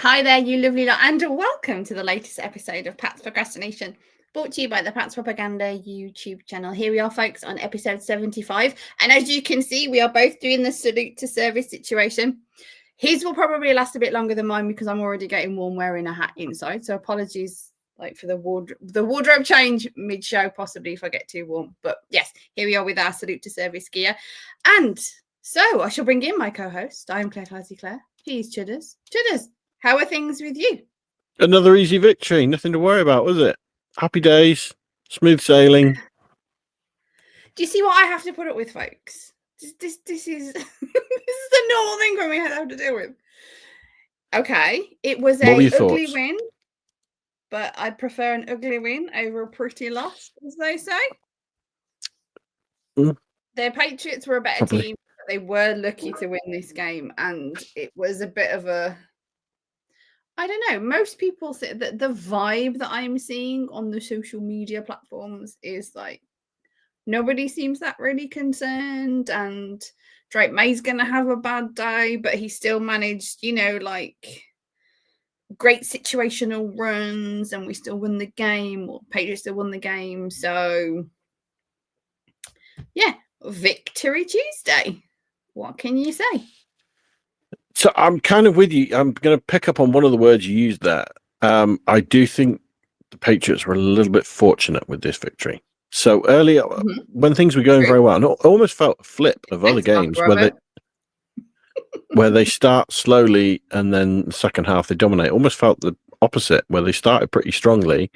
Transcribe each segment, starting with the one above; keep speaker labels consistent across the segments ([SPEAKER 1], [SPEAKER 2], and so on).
[SPEAKER 1] Hi there, you lovely lot, and welcome to the latest episode of Pat's Procrastination, brought to you by the Pat's Propaganda YouTube channel. Here we are, folks, on episode 75, and as you can see, we are both doing the salute to service situation. His will probably last a bit longer than mine because I'm already getting warm wearing a hat inside, so apologies for the wardrobe change mid-show, possibly if I get too warm. But yes, here we are with our salute to service gear, and so I shall bring in my co-host. I am Clazzy Clare. He's Chudders. Chudders, how are things with you?
[SPEAKER 2] Another easy victory. Nothing to worry about, was it? Happy days. Smooth sailing.
[SPEAKER 1] Do you see what I have to put up with, folks? This is this is the normal thing for me I have to deal with. Okay, it was a ugly
[SPEAKER 2] thoughts?
[SPEAKER 1] win, but I'd prefer an ugly win over a pretty loss, as they say. Their Patriots were a better team, but they were lucky to win this game, and it was a bit of a... I don't know. Most people say that the vibe that I'm seeing on the social media platforms is like nobody seems that really concerned, and Drake May's going to have a bad day, but he still managed, like great situational runs, and we still won the game, or Patriots still won the game. So, yeah, Victory Tuesday. What can you say?
[SPEAKER 2] So I'm kind of with you. I'm going to pick up on one of the words you used there. I do think the Patriots were a little bit fortunate with this victory. So earlier, when things were going very well, and I almost felt a flip of other games where they start slowly and then the second half they dominate. Almost felt the opposite, where they started pretty strongly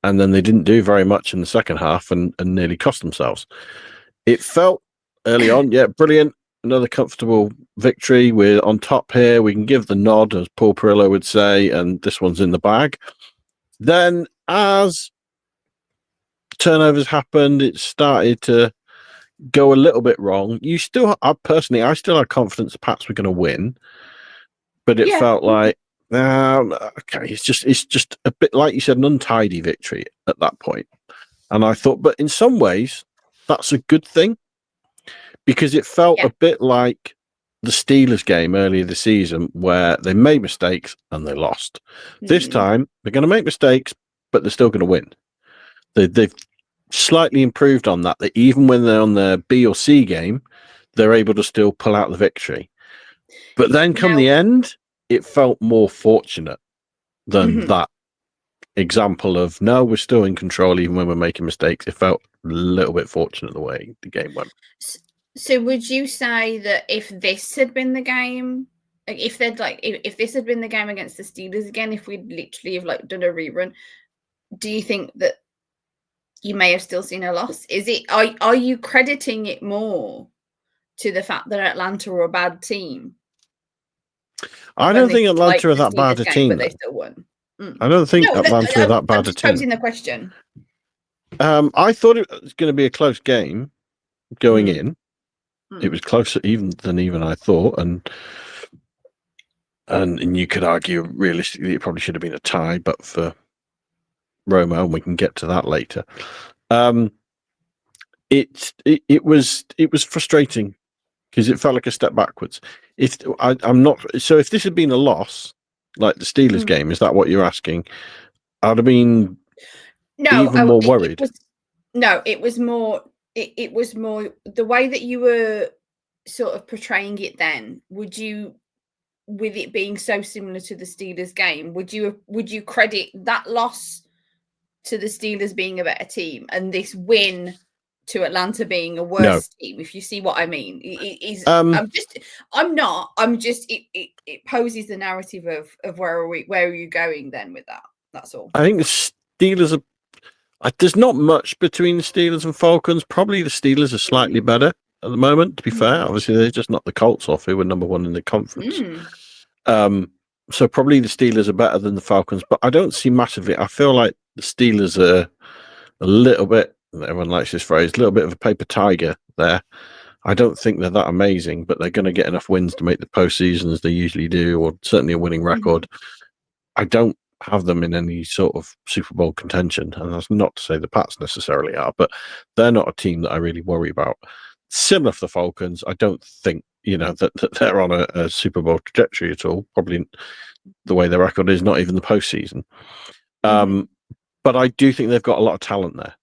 [SPEAKER 2] and then they didn't do very much in the second half and nearly cost themselves. It felt early on, yeah, brilliant. Another comfortable victory. We're on top here. We can give the nod, as Paul Perillo would say, and this one's in the bag. Then as turnovers happened, it started to go a little bit wrong. I still had confidence the Pats were going to win, but it felt like, okay, it's just a bit, like you said, an untidy victory at that point. And I thought, but in some ways, that's a good thing, because it felt a bit like the Steelers game earlier this season where they made mistakes and they lost. This time, they're going to make mistakes, but they're still going to win. They've slightly improved on that even when they're on their B or C game, they're able to still pull out the victory. But then come the end, it felt more fortunate than that example of, no, we're still in control even when we're making mistakes. It felt a little bit fortunate the way the game went.
[SPEAKER 1] So would you say that if this had been the game, if this had been the game against the Steelers again, if we'd literally have done a rerun, do you think that you may have still seen a loss? Are you crediting it more to the fact that Atlanta were a bad team?
[SPEAKER 2] I don't think Atlanta are that bad a team,
[SPEAKER 1] but they still won.
[SPEAKER 2] I don't think Atlanta are that bad a team.
[SPEAKER 1] I'm posing the question.
[SPEAKER 2] I thought it was going to be a close game going in. It was closer than I thought, and you could argue realistically it probably should have been a tie, but for Romo, and we can get to that later. It was frustrating because it felt like a step backwards. If this had been a loss, like the Steelers game, is that what you're asking? I'd have been even more worried.
[SPEAKER 1] It was more the way that you were sort of portraying it then. With it being so similar to the Steelers game, would you credit that loss to the Steelers being a better team and this win to Atlanta being a worse team? If you see what I mean, it poses the narrative of where are you going then with that? That's all.
[SPEAKER 2] I think the Steelers are. There's not much between the Steelers and Falcons. Probably the Steelers are slightly better at the moment, to be fair. Obviously, they're just not the Colts off, who were number one in the conference. So probably the Steelers are better than the Falcons, but I don't see massively. I feel like the Steelers are a little bit, everyone likes this phrase, a little bit of a paper tiger there. I don't think they're that amazing, but they're going to get enough wins to make the postseason as they usually do, or certainly a winning record. I don't have them in any sort of Super Bowl contention, and that's not to say the Pats necessarily are, but they're not a team that I really worry about. Similar for the Falcons, I don't think that they're on a Super Bowl trajectory at all. Probably the way their record is, not even the postseason. But I do think they've got a lot of talent there.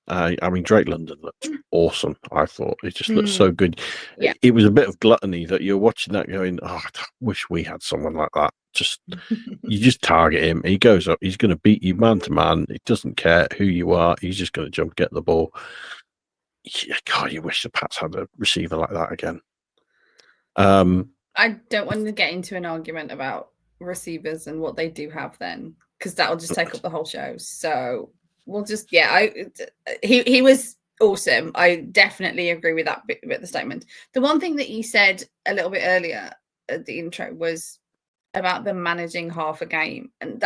[SPEAKER 2] I mean, Drake London looked awesome. I thought it just looked so good.
[SPEAKER 1] Yeah.
[SPEAKER 2] It was a bit of gluttony that you're watching that going, oh, I wish we had someone like that. You just target him. He goes up. He's going to beat you man to man. He doesn't care who you are. He's just going to jump, get the ball. God, you wish the Pats had a receiver like that again.
[SPEAKER 1] I don't want to get into an argument about receivers and what they do have then, because that'll just take up the whole show. So we'll just, he was awesome. I definitely agree with that bit of the statement. The one thing that you said a little bit earlier at the intro was about them managing half a game. And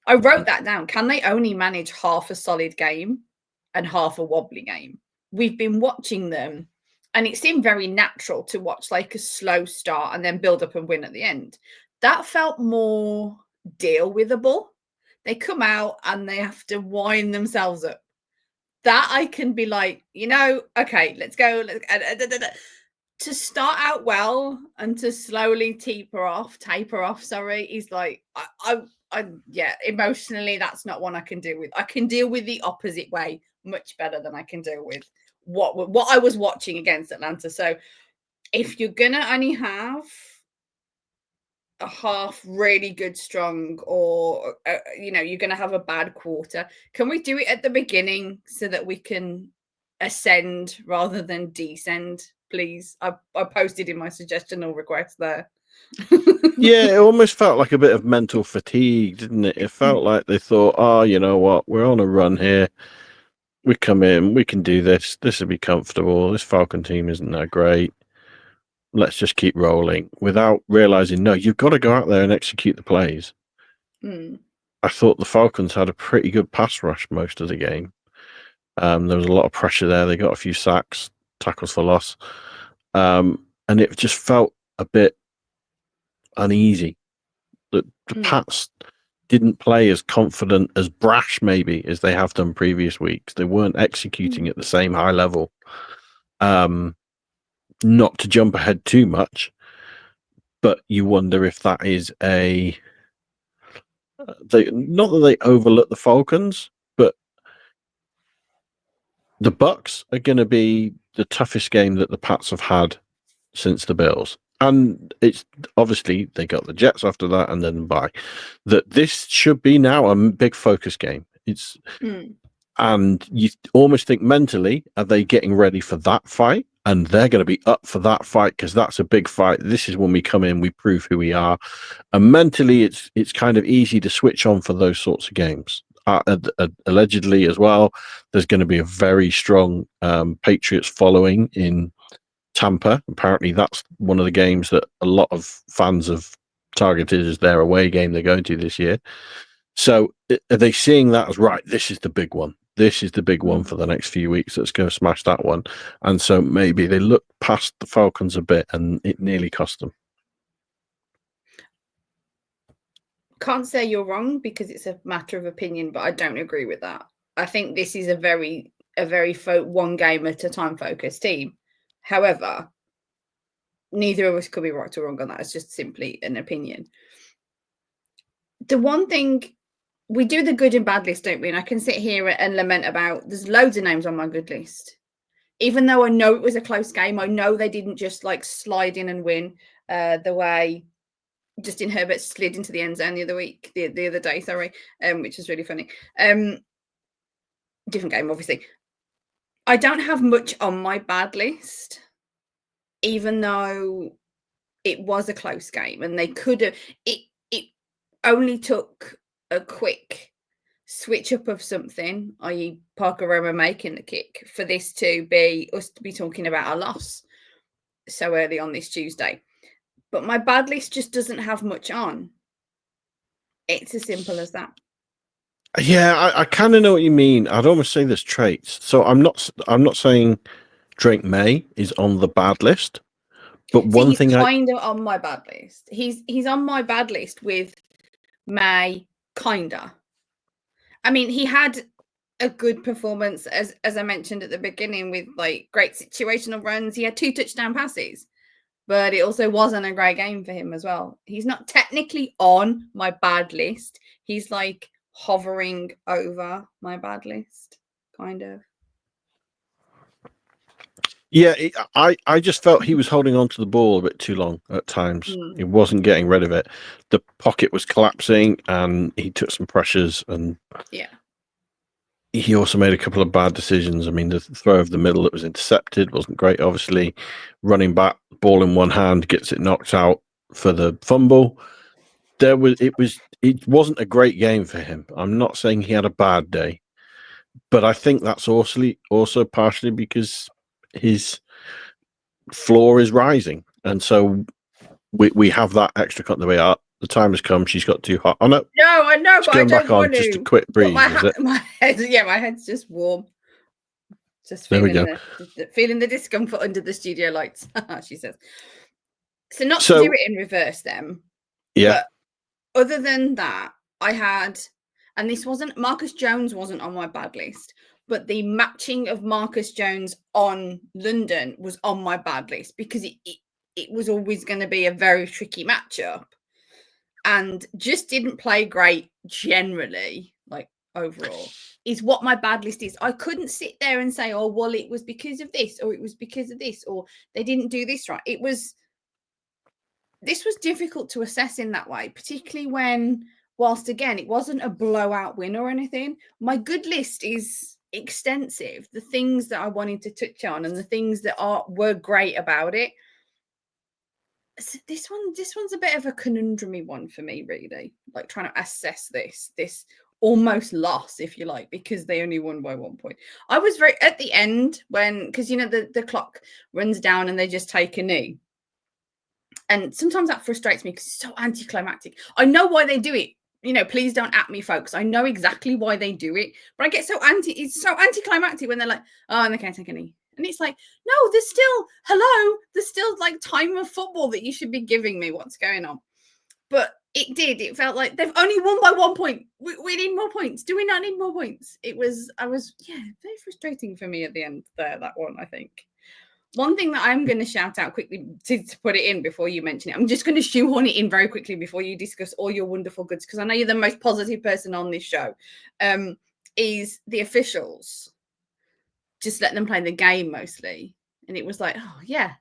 [SPEAKER 1] I wrote that down. Can they only manage half a solid game and half a wobbly game? We've been watching them, and it seemed very natural to watch like a slow start and then build up and win at the end. That felt more deal withable. They come out and they have to wind themselves up. That I can be like, okay, let's go. To start out well and to slowly taper off, is like, emotionally, that's not one I can deal with. I can deal with the opposite way much better than I can deal with what I was watching against Atlanta. So if you're gonna only have a half really good strong, or you're gonna have a bad quarter, can we do it at the beginning so that we can ascend rather than descend, please? I posted in my suggestional request there.
[SPEAKER 2] Yeah, it almost felt like a bit of mental fatigue, didn't it? It felt like they thought, oh, you know what, we're on a run here. We come in, we can do this. This will be comfortable. This Falcon team isn't that great. Let's just keep rolling, without realizing, no, you've got to go out there and execute the plays. I thought the Falcons had a pretty good pass rush most of the game. There was a lot of pressure there. They got a few sacks, tackles for loss. And it just felt a bit uneasy. The Pats didn't play as confident, as brash maybe, as they have done previous weeks. They weren't executing at the same high level. Not to jump ahead too much, but you wonder if that is not that they overlook the Falcons, but the Bucks are going to be the toughest game that the Pats have had since the Bills. And it's obviously they got the Jets after that and then bye. That this should be now a big focus game. And you almost think mentally, are they getting ready for that fight? And they're going to be up for that fight because that's a big fight. This is when we come in, we prove who we are. And mentally, it's kind of easy to switch on for those sorts of games. Allegedly as well, there's going to be a very strong Patriots following in Tampa. Apparently, that's one of the games that a lot of fans have targeted as their away game they're going to this year. So are they seeing that as, right, this is the big one? This is the big one for the next few weeks. Let's go smash that one. And so maybe they look past the Falcons a bit and it nearly cost them.
[SPEAKER 1] Can't say you're wrong because it's a matter of opinion, but I don't agree with that. I think this is a very one game at a time focused team. However, neither of us could be right or wrong on that. It's just simply an opinion. The one thing, we do the good and bad list, don't we? And I can sit here and lament about, there's loads of names on my good list. Even though I know it was a close game, I know they didn't just like slide in and win the way Justin Herbert slid into the end zone the other day, which was really funny. Different game, obviously. I don't have much on my bad list, even though it was a close game and they could have. It only took a quick switch up of something, i.e. Parker Roma making the kick, for this to be us to be talking about a loss so early on this Tuesday. But my bad list just doesn't have much on. It's as simple as that.
[SPEAKER 2] Yeah, I kind of know what you mean. I'd almost say there's traits. So I'm not saying Drake May is on the bad list, but one thing
[SPEAKER 1] kind of on my bad list. He's on my bad list with May, kinda. I mean, he had a good performance, as I mentioned at the beginning, with like great situational runs. He had 2 touchdown passes, but it also wasn't a great game for him as well. He's not technically on my bad list. He's like hovering over my bad list, kind of.
[SPEAKER 2] Yeah, I just felt he was holding on to the ball a bit too long at times. He wasn't getting rid of it. The pocket was collapsing, and he took some pressures, and he also made a couple of bad decisions. I mean, the throw of the middle that was intercepted wasn't great. Obviously, running back, ball in one hand, gets it knocked out for the fumble. It wasn't a great game for him. I'm not saying he had a bad day, but I think that's also partially because his floor is rising, and so we have that extra cut the way up. The time has come. She's got too hot. Oh no,
[SPEAKER 1] I know, but I don't
[SPEAKER 2] back on
[SPEAKER 1] want to.
[SPEAKER 2] just a quick breeze.
[SPEAKER 1] My head's just warm. Just feeling the discomfort under the studio lights. She says. So not to do it in reverse, then.
[SPEAKER 2] Yeah.
[SPEAKER 1] But other than that, I had, and this wasn't Marcus Jones wasn't on my bad list, but the matching of Marcus Jones on London was on my bad list because it was always going to be a very tricky matchup, and just didn't play great generally, like overall. Is what my bad list is. I couldn't sit there and say, oh, well, it was because of this, or it was because of this, or they didn't do this right. This was difficult to assess in that way, particularly when, whilst again, it wasn't a blowout win or anything, my good list is extensive. The things that I wanted to touch on and the things that were great about it. So this one's a bit of a conundrum-y one for me, really, like trying to assess this almost loss, if you like, because they only won by 1 point. I was very at the end because the clock runs down and they just take a knee. And sometimes that frustrates me because it's so anticlimactic. I know why they do it. Please don't at me, folks. I know exactly why they do it. But I get it's so anticlimactic when they're like, oh, and they can't take a knee. And it's like, no, there's still like time of football that you should be giving me. What's going on? But it felt like they've only won by 1 point. We need more points. Do we not need more points? I was very frustrating for me at the end there, that one, I think. One thing that I'm going to shout out quickly to put it in before you mention it, I'm just going to shoehorn it in very quickly before you discuss all your wonderful goods, because I know you're the most positive person on this show, is the officials. Just let them play the game mostly. And it was like, oh, yeah,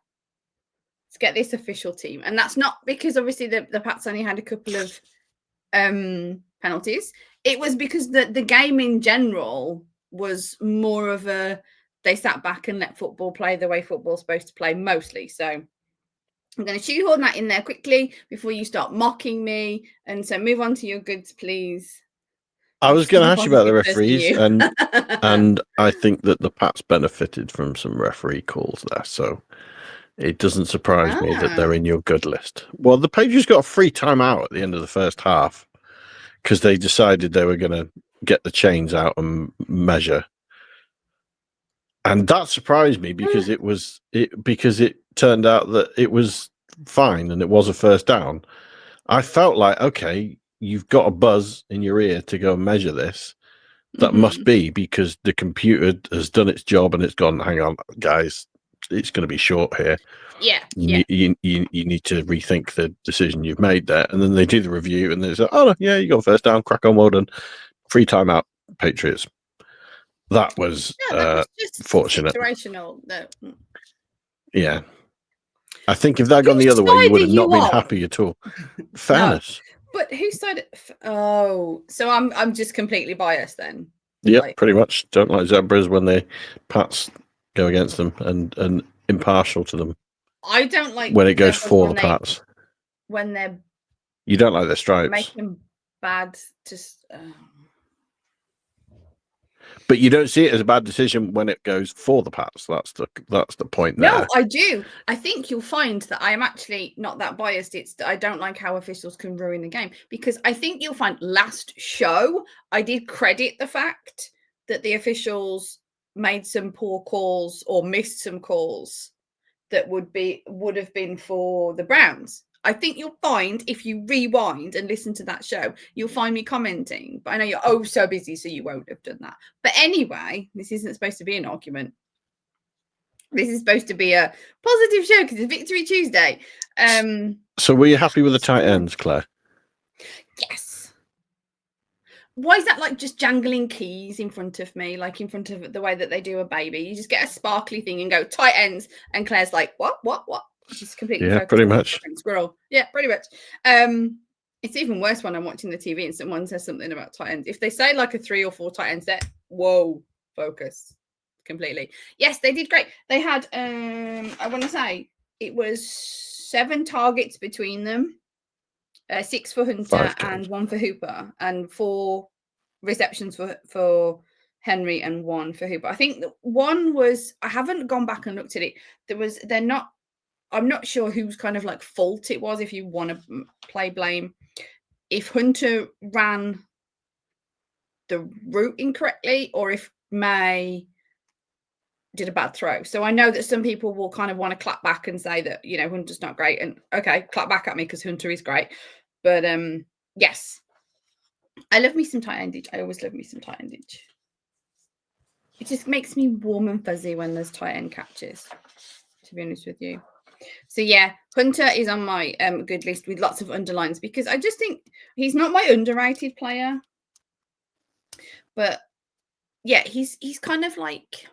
[SPEAKER 1] let's get this official team. And that's not because obviously the Pats only had a couple of penalties. It was because the game in general was more of they sat back and let football play the way football's supposed to play mostly. So I'm going to shoehorn that in there quickly before you start mocking me. And so move on to your goods, please.
[SPEAKER 2] I was going to ask you about the referees, and I think that the Pats benefited from some referee calls there. So it doesn't surprise me that they're in your good list. Well, the Patriots got a free timeout at the end of the first half because they decided they were going to get the chains out and measure. And that surprised me because it turned out that it was fine and it was a first down. I felt like, okay, you've got a buzz in your ear to go and measure this. That must be because the computer has done its job and it's gone, hang on, guys, it's going to be short here.
[SPEAKER 1] Yeah.
[SPEAKER 2] You need to rethink the decision you've made there. And then they do the review and they say, oh, no, yeah, you got first down, crack on, well done. Free timeout, Patriots. That was just fortunate.
[SPEAKER 1] Situational.
[SPEAKER 2] Yeah. I think if that gone the other way, you would have not been happy at all. Fairness.
[SPEAKER 1] No. But who said it? Oh, so I'm just completely biased then.
[SPEAKER 2] Yeah, pretty much. Don't like zebras when the Pats go against them and impartial to them.
[SPEAKER 1] I don't like
[SPEAKER 2] when it goes for the Pats.
[SPEAKER 1] When they're
[SPEAKER 2] you don't like their stripes.
[SPEAKER 1] Make them bad. Just.
[SPEAKER 2] But you don't see it as a bad decision when it goes for the Pats. That's the point there.
[SPEAKER 1] No, I do. I think you'll find that I am actually not that biased. It's that I don't like how officials can ruin the game, because I think you'll find last show I did credit the fact that the officials made some poor calls or missed some calls that would have been for the Browns. I think you'll find, if you rewind and listen to that show, you'll find me commenting. But I know you're so busy, so you won't have done that. But anyway, this isn't supposed to be an argument. This is supposed to be a positive show because it's Victory Tuesday.
[SPEAKER 2] So were you happy with the tight ends, Claire?
[SPEAKER 1] Yes. Why is that like just jangling keys in front of me, like in front of the way that they do a baby? You just get a sparkly thing and go tight ends, and Claire's like, what? She's completely focused
[SPEAKER 2] pretty
[SPEAKER 1] on
[SPEAKER 2] much.
[SPEAKER 1] Squirrel. Yeah, pretty much. It's even worse when I'm watching the TV and someone says something about tight ends. If they say like a 3 or 4 tight end set, whoa, focus completely. Yes, they did great. They had, I want to say it was 7 targets between them. 6 for Hunter and 1 for Hooper, and 4 receptions for Henry and 1 for Hooper. I think that one was, I haven't gone back and looked at it. I'm not sure whose kind of like fault it was, if you want to play blame. If Hunter ran the route incorrectly, or if May did a bad throw. So I know that some people will kind of want to clap back and say that, you know, Hunter's not great, and okay, clap back at me because Hunter is great. But yes, I love me some tight endage. I always love me some tight endage. It just makes me warm and fuzzy when there's tight end catches, to be honest with you. So yeah, Hunter is on my good list with lots of underlines, because I just think he's not my underrated player. But yeah, he's kind of like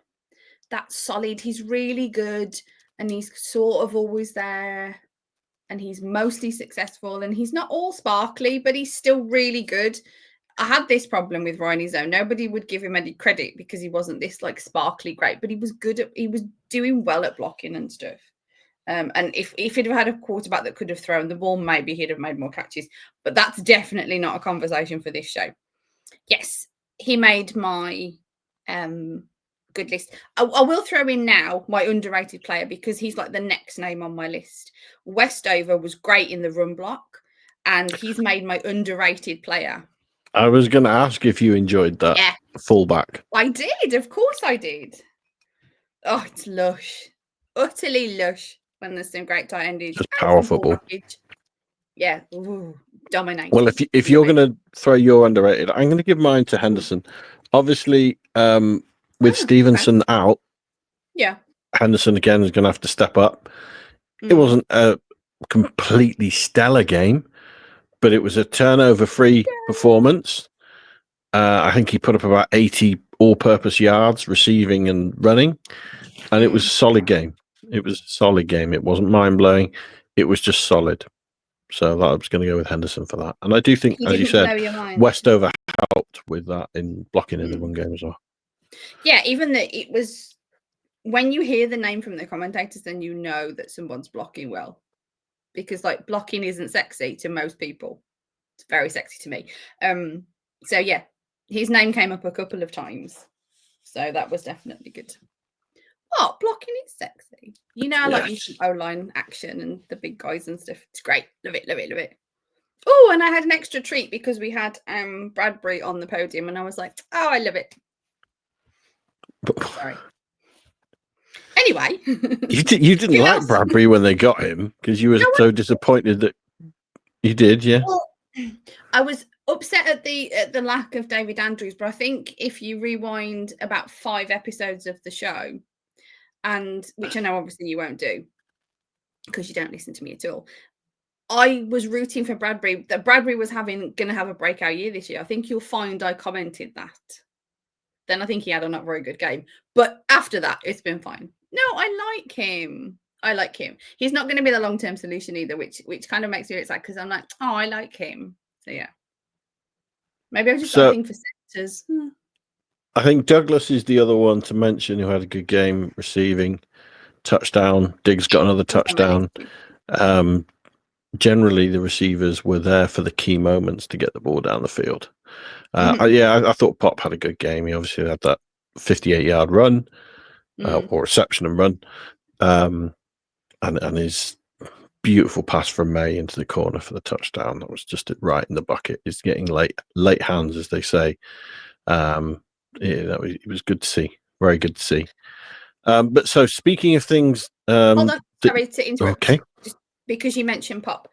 [SPEAKER 1] that solid. He's really good, and he's sort of always there, and he's mostly successful, and he's not all sparkly, but he's still really good. I had this problem with Ronnie Zone. Nobody would give him any credit because he wasn't this like sparkly great, but he was good he was doing well at blocking and stuff. And if he'd have had a quarterback that could have thrown the ball, maybe he'd have made more catches. But that's definitely not a conversation for this show. Yes, he made my good list. I will throw in now my underrated player, because he's like the next name on my list. Westover was great in the run block, and he's made my underrated player.
[SPEAKER 2] I was going to ask if you enjoyed that fullback.
[SPEAKER 1] I did. Of course I did. Oh, it's lush. Utterly lush when there's some great tight endage.
[SPEAKER 2] Just powerful.
[SPEAKER 1] Yeah. Dominating.
[SPEAKER 2] Well, if you're going to throw your underrated, I'm going to give mine to Henderson. Obviously, with Stevenson out, Henderson again is going to have to step up. It wasn't a completely stellar game, but it was a turnover-free performance. I think he put up about 80 all-purpose yards, receiving and running, and it was a solid game. It was a solid game. It wasn't mind-blowing. It was just solid. So I was going to go with Henderson for that. And I do think, as you said, Westover helped with that in blocking in the run game as well.
[SPEAKER 1] Yeah, even that it was, when you hear the name from the commentators, then you know that someone's blocking well. Because like blocking isn't sexy to most people. It's very sexy to me. So yeah, his name came up a couple of times. So that was definitely good. What? Blocking is sexy. You know, like you O-line action and the big guys and stuff. It's great. Love it, love it, love it. Oh, and I had an extra treat because we had Bradbury on the podium, and I was like, oh, I love it. Sorry. Anyway.
[SPEAKER 2] you didn't like Bradbury when they got him, because you were so disappointed that you did, yeah?
[SPEAKER 1] Well, I was upset at the lack of David Andrews, but I think if you rewind about 5 episodes of the show, and which I know obviously you won't do because you don't listen to me at all, I was rooting for Bradbury, that Bradbury was going to have a breakout year this year. I think you'll find I commented that. Then I think he had a not very good game. But after that, it's been fine. No, I like him. I like him. He's not going to be the long-term solution either, which kind of makes me sad, because I'm like, oh, I like him. So yeah. Maybe I've just got a thing for sectors.
[SPEAKER 2] I think Douglas is the other one to mention who had a good game receiving. Touchdown. Diggs got another touchdown. Generally, the receivers were there for the key moments to get the ball down the field. I thought Pop had a good game. He obviously had that 58-yard run or reception and run, and his beautiful pass from May into the corner for the touchdown. That was just right in the bucket. It's getting late hands, as they say. It was good to see. Very good to see. But so speaking of things,
[SPEAKER 1] hold on, sorry to interrupt.
[SPEAKER 2] Okay.
[SPEAKER 1] Just because you mentioned Pop,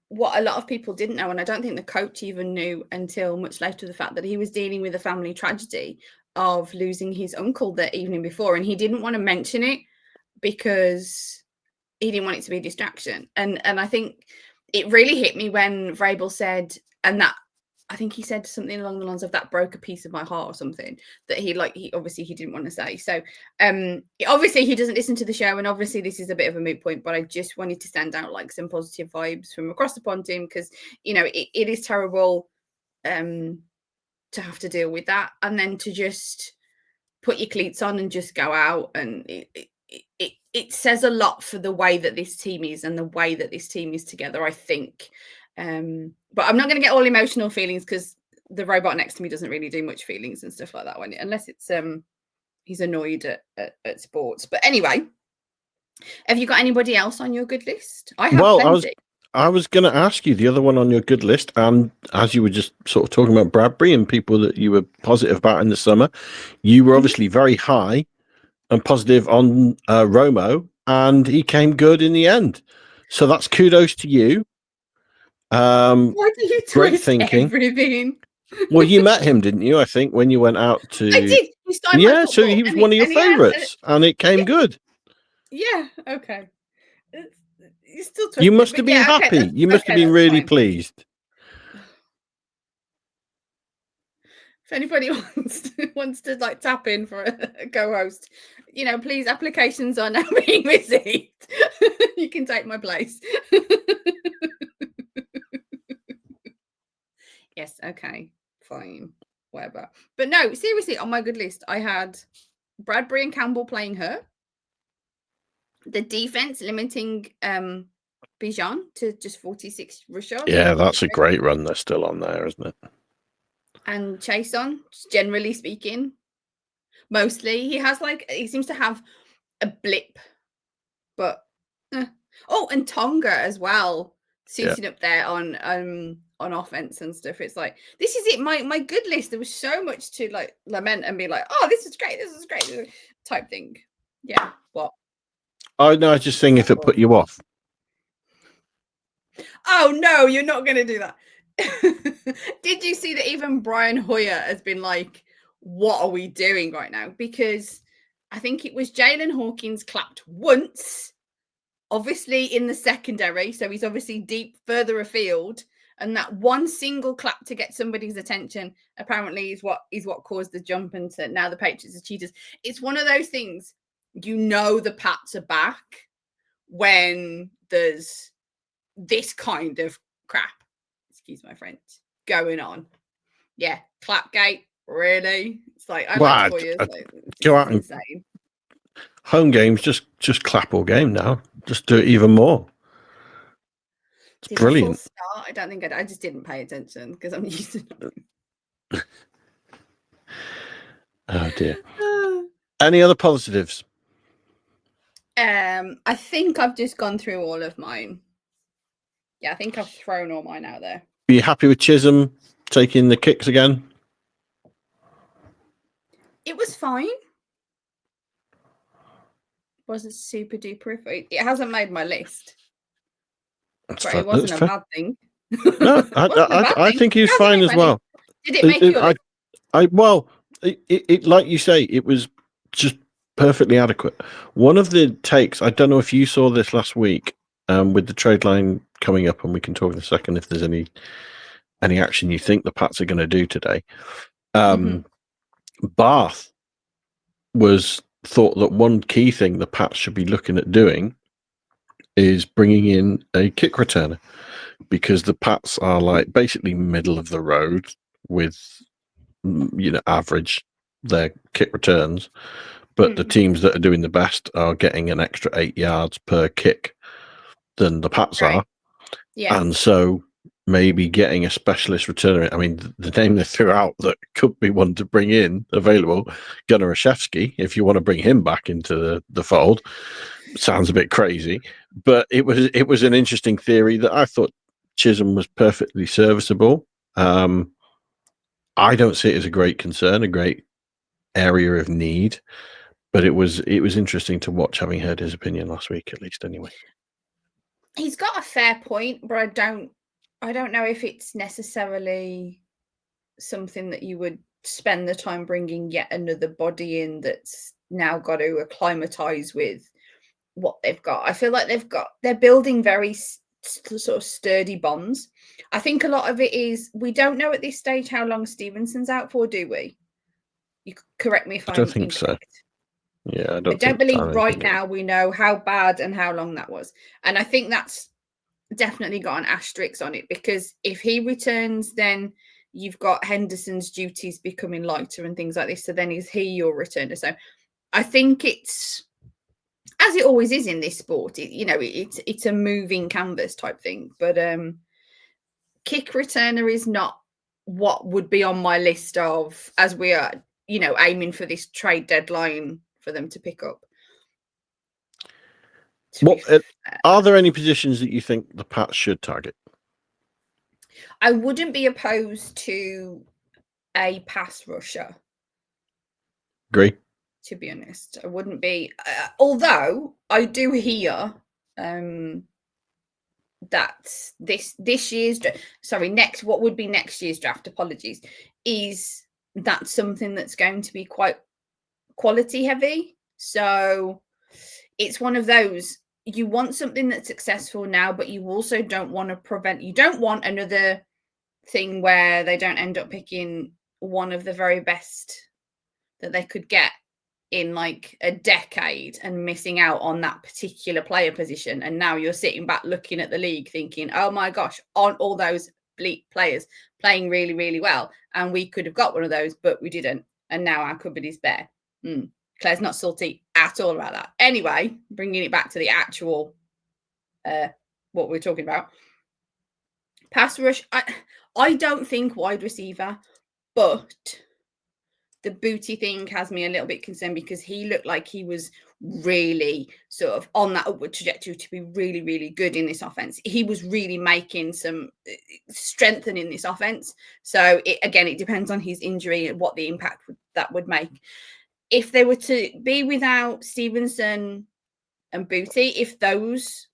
[SPEAKER 1] what a lot of people didn't know, and I don't think the coach even knew until much later, the fact that he was dealing with a family tragedy of losing his uncle the evening before, and he didn't want to mention it because he didn't want it to be a distraction. And I think it really hit me when Vrabel said, and that I think he said something along the lines of that broke a piece of my heart or something that he obviously he didn't want to say. So obviously he doesn't listen to the show, and obviously this is a bit of a moot point, but I just wanted to send out like some positive vibes from across the pond to him, because it is terrible to have to deal with that, and then to just put your cleats on and just go out, and it says a lot for the way that this team is and the way that this team is together, I think. But I'm not going to get all emotional feelings, because the robot next to me doesn't really do much feelings and stuff like that unless it's he's annoyed at sports. But anyway, have you got anybody else on your good list? I have plenty.
[SPEAKER 2] I was going to ask you the other one on your good list, and as you were just sort of talking about Bradbury and people that you were positive about in the summer, you were obviously very high and positive on Romo, and he came good in the end. So that's kudos to you.
[SPEAKER 1] Why do you
[SPEAKER 2] great thinking.
[SPEAKER 1] Everything?
[SPEAKER 2] Well, you met him, didn't you? I think when you went out to.
[SPEAKER 1] I did.
[SPEAKER 2] Yeah, so he was one of your favourites, and it came good.
[SPEAKER 1] Yeah. Okay. You're still
[SPEAKER 2] you must have been happy. Okay, you must have been really pleased.
[SPEAKER 1] If anybody wants to like tap in for a co-host, please, applications are now being received. You can take my place. Yes, okay, fine, whatever. But no, seriously, on my good list, I had Bradbury and Campbell playing hurt. The defense limiting Bijan to just 46 rush yards.
[SPEAKER 2] Yeah, that's a great run. They're still on there, isn't it?
[SPEAKER 1] And Chason, generally speaking, mostly he seems to have a blip, but oh, and Tonga as well, suiting up there on offense and stuff. It's like, this is it. My good list. There was so much to like lament and be like, oh, this is great type thing. Yeah. What?
[SPEAKER 2] Oh no, I was just saying if it put you off.
[SPEAKER 1] Oh no, you're not going to do that. Did you see that even Brian Hoyer has been like, what are we doing right now? Because I think it was Jalen Hawkins clapped once, obviously in the secondary, so he's obviously deep further afield, and that one single clap to get somebody's attention apparently is what caused the jump into now the Patriots are cheaters. It's one of those things, the Pats are back when there's this kind of crap, excuse my French, going on. Yeah, Clapgate, really? It's like, I like Hoyers.
[SPEAKER 2] Go out insane. Home games, just clap all game now. Just do it even more. It's brilliant.
[SPEAKER 1] Start? I don't think I just didn't pay attention because I'm used to it.
[SPEAKER 2] Oh dear. Any other positives?
[SPEAKER 1] I think I've just gone through all of mine. Yeah, I think I've thrown all mine out there.
[SPEAKER 2] Are you happy with Chisholm taking the kicks again?
[SPEAKER 1] It was fine. Wasn't super duper. It hasn't made my list. But it wasn't a bad thing.
[SPEAKER 2] No, I think he was fine as well.
[SPEAKER 1] Did it make you?
[SPEAKER 2] It like you say, it was just perfectly adequate. One of the takes, I don't know if you saw this last week, with the trade line coming up, and we can talk in a second if there's any action you think the Pats are going to do today. Bath thought that one key thing the Pats should be looking at doing is bringing in a kick returner, because the Pats are like basically middle of the road with average their kick returns, but the teams that are doing the best are getting an extra 8 yards per kick than the Pats are. Yeah. And so maybe getting a specialist returner. I mean, the name they threw out that could be one to bring in available, Gunnar Olszewski, if you want to bring him back into the fold, sounds a bit crazy, but it was an interesting theory that I thought Chisholm was perfectly serviceable. I don't see it as a great concern, a great area of need, but it was interesting to watch, having heard his opinion last week, at least anyway.
[SPEAKER 1] He's got a fair point, but I don't know if it's necessarily something that you would spend the time bringing yet another body in that's now got to acclimatize with what they've got. I feel like they're building very sort of sturdy bonds. I think a lot of it is we don't know at this stage how long Stevenson's out for, do we? You correct me if
[SPEAKER 2] I
[SPEAKER 1] I'm
[SPEAKER 2] don't think
[SPEAKER 1] incorrect.
[SPEAKER 2] so. Yeah,
[SPEAKER 1] I don't believe right now we know how bad and how long that was. And I think that's definitely got an asterisk on it, because if he returns, then you've got Henderson's duties becoming lighter and things like this. So then is he your returner? So I think it's, as it always is in this sport, it's a moving canvas type thing. But kick returner is not what would be on my list of, as we are, aiming for this trade deadline for them to pick up.
[SPEAKER 2] Are there any positions that you think the Pats should target?
[SPEAKER 1] I wouldn't be opposed to a pass rusher.
[SPEAKER 2] Agree.
[SPEAKER 1] To be honest, I wouldn't be. Although I do hear that this year's what would be next year's draft, apologies, is that something that's going to be quite quality heavy. So it's one of those, you want something that's successful now, but you also don't want another thing where they don't end up picking one of the very best that they could get in like a decade and missing out on that particular player position. And now you're sitting back looking at the league thinking, oh my gosh, aren't all those bleak players playing really, really well? And we could have got one of those, but we didn't. And now our cupboard is bare. Claire's not salty at all about that. Anyway, bringing it back to the actual what we're talking about. Pass rush, I don't think wide receiver, but the Booty thing has me a little bit concerned, because he looked like he was really sort of on that upward trajectory to be really, really good in this offense. He was really making some strengthening this offense. So it depends on his injury and what the impact that would make. If they were to be without Stevenson and Booty, if those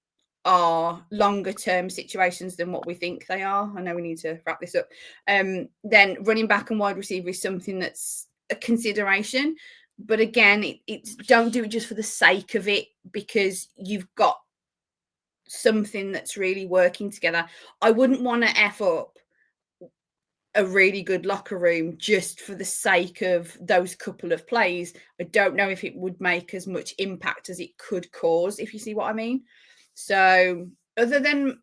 [SPEAKER 1] are longer term situations than what we think they are, I know we need to wrap this up, then running back and wide receiver is something that's a consideration. But again, it's don't do it just for the sake of it, because you've got something that's really working together. I wouldn't want to F up a really good locker room just for the sake of those couple of plays. I don't know if it would make as much impact as it could cause, if you see what I mean. So other than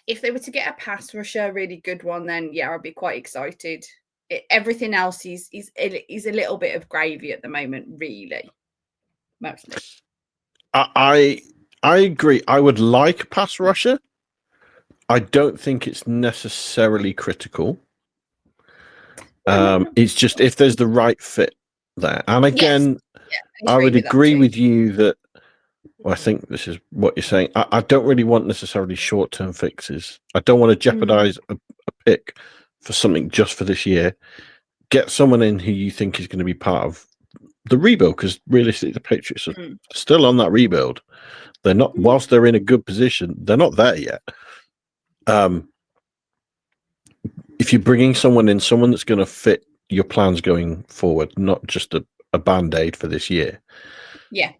[SPEAKER 1] if they were to get a pass rusher, a really good one, then yeah, I'd be quite excited. Everything else is a little bit of gravy at the moment, really. Mostly.
[SPEAKER 2] I agree. I would like a pass rusher. I don't think it's necessarily critical. It's just if there's the right fit there. And again, I would agree with you that, well, I think this is what you're saying. I don't really want necessarily short-term fixes. I don't want to jeopardize a pick for something just for this year. Get someone in who you think is going to be part of the rebuild, because realistically, the Patriots are still on that rebuild. They're not, whilst they're in a good position, they're not there yet. If you're bringing someone in, someone that's going to fit your plans going forward, not just a band-aid for this year.
[SPEAKER 1] Yeah.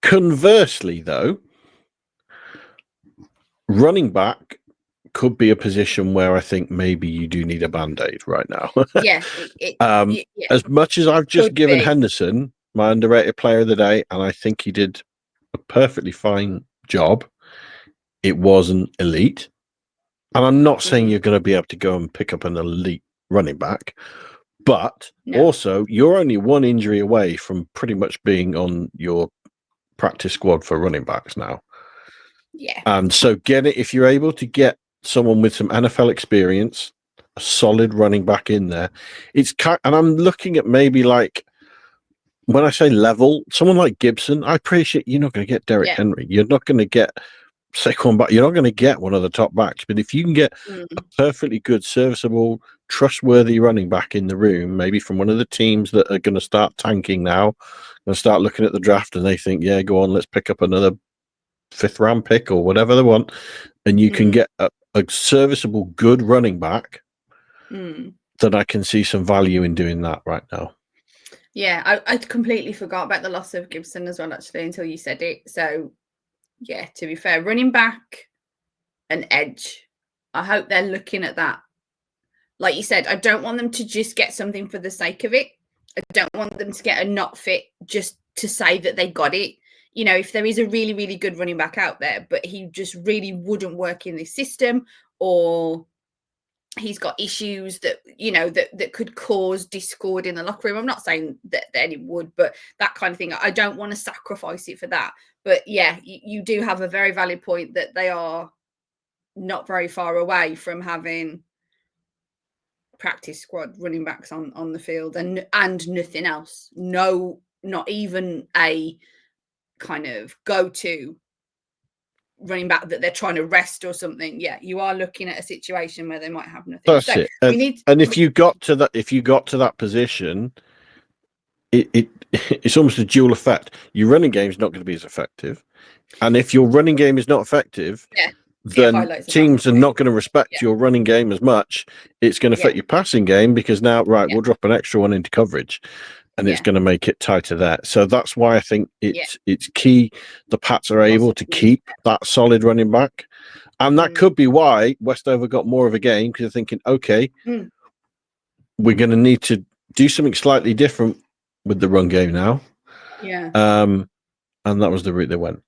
[SPEAKER 2] Conversely, though, running back could be a position where I think maybe you do need a band-aid right now.
[SPEAKER 1] Yeah.
[SPEAKER 2] As much as I've just given Henderson my underrated player of the day, and I think he did a perfectly fine job, it wasn't elite. And I'm not saying you're going to be able to go and pick up an elite running back, but also you're only one injury away from pretty much being on your practice squad for running backs now.
[SPEAKER 1] Yeah.
[SPEAKER 2] And so if you're able to get someone with some NFL experience, a solid running back in there, and I'm looking at maybe like, when I say level, someone like Gibson, I appreciate you're not going to get Derrick Henry. You're not going to get Saquon back. You're not going to get one of the top backs. But if you can get a perfectly good, serviceable, trustworthy running back in the room, maybe from one of the teams that are going to start tanking now, going to start looking at the draft and they think, yeah, go on, let's pick up another 5th round pick or whatever they want, and you can get a serviceable, good running back, then I can see some value in doing that right now.
[SPEAKER 1] Yeah, I completely forgot about the loss of Gibson as well, actually, until you said it. So, yeah, to be fair, running back and edge, I hope they're looking at that. Like you said, I don't want them to just get something for the sake of it. I don't want them to get a not fit just to say that they got it. You know, if there is a really, really good running back out there, but he just really wouldn't work in this system, or he's got issues that, you know, that could cause discord in the locker room. I'm not saying that it would, but that kind of thing. I don't want to sacrifice it for that. But yeah, you do have a very valid point that they are not very far away from having practice squad running backs on the field and nothing else. No, not even a kind of go-to running back that they're trying to rest or something. Yeah, you are looking at a situation where they might have nothing.
[SPEAKER 2] That's
[SPEAKER 1] so
[SPEAKER 2] it. And if you got to that position, it's almost a dual effect. Your running game is not going to be as effective, and if your running game is not effective, then teams are not going to respect your running game as much. It's going to affect your passing game because now, we'll drop an extra one into coverage, and it's going to make it tighter there. So that's why I think it's key the Pats are able to keep that solid running back. And that could be why Westover got more of a game, because they're thinking, okay, we're going to need to do something slightly different with the run game now.
[SPEAKER 1] Yeah.
[SPEAKER 2] And that was the route they went.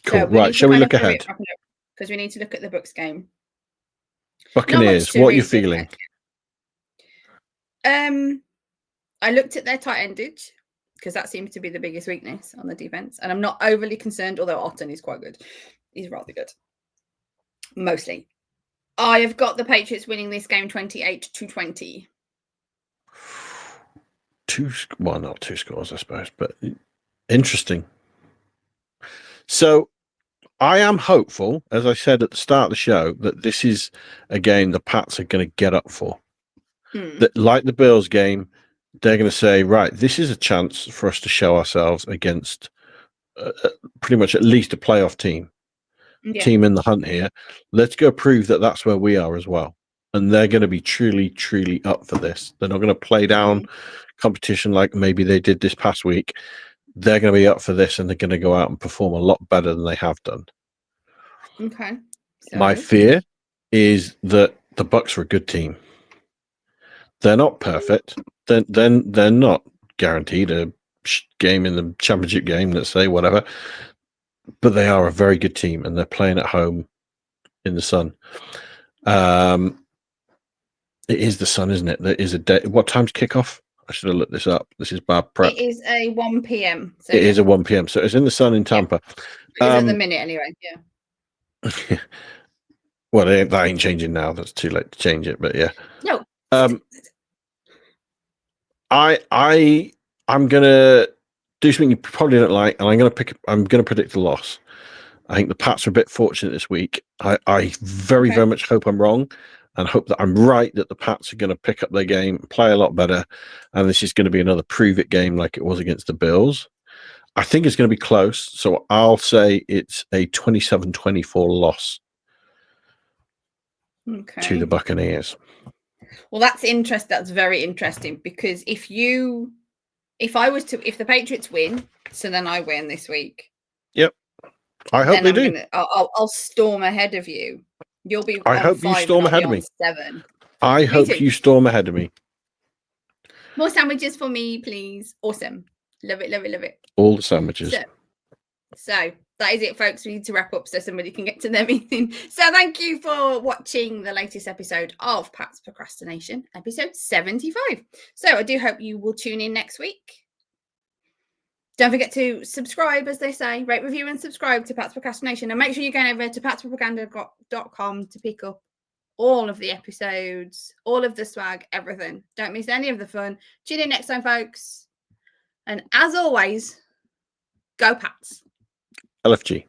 [SPEAKER 2] Cool. Right. Shall we look ahead?
[SPEAKER 1] Because we need to look at the Bucs game.
[SPEAKER 2] Buccaneers, what are you feeling?
[SPEAKER 1] I looked at their tight endage because that seems to be the biggest weakness on the defense. And I'm not overly concerned, although Otton is quite good. He's rather good. Mostly. I have got the Patriots winning this game 28-20.
[SPEAKER 2] Not two scores, I suppose, but interesting. So I am hopeful, as I said at the start of the show, that this is a game the Pats are going to get up for. That, like the Bills game, they're going to say, right, this is a chance for us to show ourselves against pretty much at least a playoff team in the hunt here. Let's go prove that that's where we are as well. And they're going to be truly, truly up for this. They're not going to play down competition like maybe they did this past week. They're going to be up for this, and they're going to go out and perform a lot better than they have done.
[SPEAKER 1] Okay. So
[SPEAKER 2] my fear is that the Bucs are a good team. They're not perfect. Then they're not guaranteed a game in the championship game, let's say, whatever. But they are a very good team, and they're playing at home in the sun. It is the sun, isn't it? There is a day. What time's kickoff? I should have looked this up. This is bad prep.
[SPEAKER 1] It is a 1 p.m.
[SPEAKER 2] So it is a 1 p.m. So it's in the sun in Tampa.
[SPEAKER 1] It is at the minute anyway. Yeah.
[SPEAKER 2] Well, that ain't changing now. That's too late to change it. But yeah.
[SPEAKER 1] No.
[SPEAKER 2] I'm gonna do something you probably don't like, and I'm gonna predict a loss. I think the Pats are a bit fortunate this week. I very much hope I'm wrong, and hope that I'm right, that the Pats are going to pick up their game, play a lot better, and this is going to be another prove-it game like it was against the Bills. I think it's going to be close, so I'll say it's a 27-24 loss to the Buccaneers.
[SPEAKER 1] Well, that's interesting. That's very interesting, because if the Patriots win, so then I win this week.
[SPEAKER 2] Yep. I hope they do.
[SPEAKER 1] I'll storm ahead of you. You'll be.
[SPEAKER 2] I hope you storm ahead of me.
[SPEAKER 1] 7.
[SPEAKER 2] I hope you storm ahead of me.
[SPEAKER 1] More sandwiches for me, please. Awesome. Love it, love it, love it.
[SPEAKER 2] All the sandwiches.
[SPEAKER 1] So that is it, folks. We need to wrap up so somebody can get to their meeting. So thank you for watching the latest episode of Pat's Procrastination, episode 75. So I do hope you will tune in next week. Don't forget to subscribe, as they say, rate, review, and subscribe to Pat's Procrastination. And make sure you're going over to patspropaganda.com to pick up all of the episodes, all of the swag, everything. Don't miss any of the fun. Tune in next time, folks. And as always, go Pats.
[SPEAKER 2] LFG.